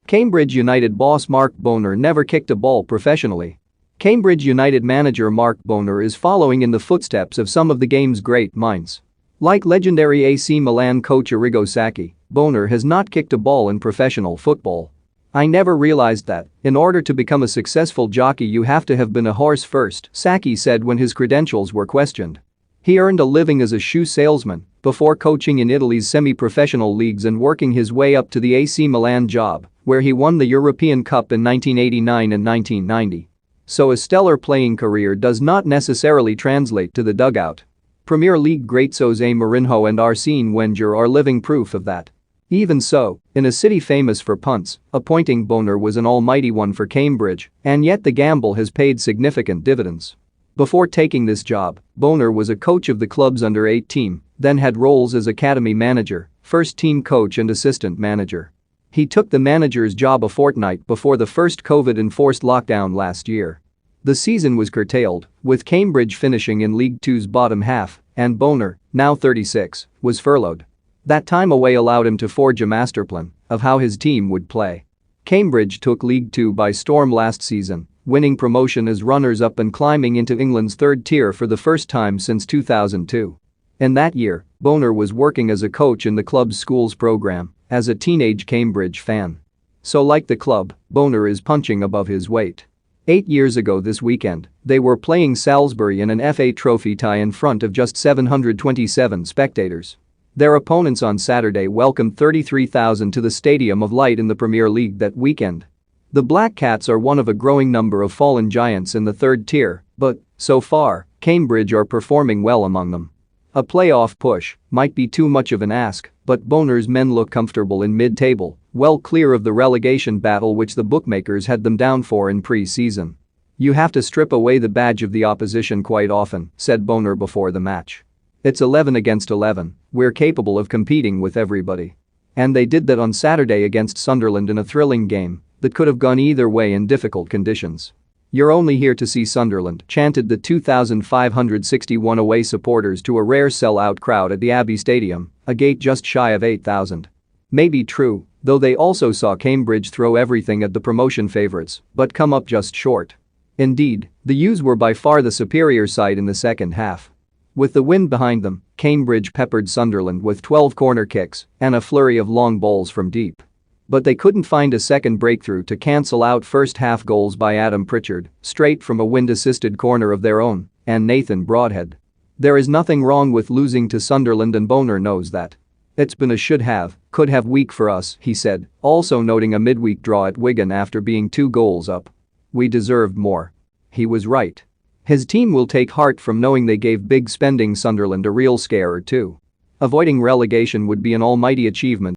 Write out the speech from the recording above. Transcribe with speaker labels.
Speaker 1: Cambridge United boss Mark Bonner never kicked a ball professionally. Cambridge United manager Mark Bonner is following in the footsteps of some of the game's great minds. Like legendary AC Milan coach Arrigo Sacchi, Bonner has not kicked a ball in professional football. "I never realized that, in order to become a successful jockey you have to have been a horse first," Sacchi said when his credentials were questioned. He earned a living as a shoe salesman before coaching in Italy's semi-professional leagues and working his way up to the AC Milan job, where he won the European Cup in 1989 and 1990. So a stellar playing career does not necessarily translate to the dugout. Premier League greats Jose Mourinho and Arsene Wenger are living proof of that. Even so, in a city famous for punts, appointing Bonner was an almighty one for Cambridge, and yet the gamble has paid significant dividends. Before taking this job, Bonner was a coach of the club's under-8 team, then had roles as academy manager, first-team coach and assistant manager. He took the manager's job a fortnight before the first COVID-enforced lockdown last year. The season was curtailed, with Cambridge finishing in League Two's bottom half, and Bonner, now 36, was furloughed. That time away allowed him to forge a masterplan of how his team would play. Cambridge took League Two by storm last season, winning promotion as runners-up and climbing into England's third tier for the first time since 2002. In that year, Bonner was working as a coach in the club's schools program as a teenage Cambridge fan. So like the club, Bonner is punching above his weight. 8 years ago this weekend, they were playing Salisbury in an FA Trophy tie in front of just 727 spectators. Their opponents on Saturday welcomed 33,000 to the Stadium of Light in the Premier League that weekend. The Black Cats are one of a growing number of fallen giants in the third tier, but, so far, Cambridge are performing well among them. A playoff push might be too much of an ask, but Bonner's men look comfortable in mid-table, well clear of the relegation battle which the bookmakers had them down for in pre-season. "You have to strip away the badge of the opposition quite often," said Bonner before the match. "It's 11 against 11, we're capable of competing with everybody." And they did that on Saturday against Sunderland in a thrilling game that could have gone either way in difficult conditions. "You're only here to see Sunderland," chanted the 2,561 away supporters to a rare sell-out crowd at the Abbey Stadium, a gate just shy of 8,000. Maybe true, though they also saw Cambridge throw everything at the promotion favourites, but come up just short. Indeed, the U's were by far the superior side in the second half. With the wind behind them, Cambridge peppered Sunderland with 12 corner kicks and a flurry of long balls from deep. But they couldn't find a second breakthrough to cancel out first-half goals by Adam Pritchard, straight from a wind-assisted corner of their own, and Nathan Broadhead. There is nothing wrong with losing to Sunderland and Bonner knows that. "It's been a should-have, could-have week for us," he said, also noting a midweek draw at Wigan after being 2 goals up. "We deserved more." He was right. His team will take heart from knowing they gave big spending Sunderland a real scare or two. Avoiding relegation would be an almighty achievement.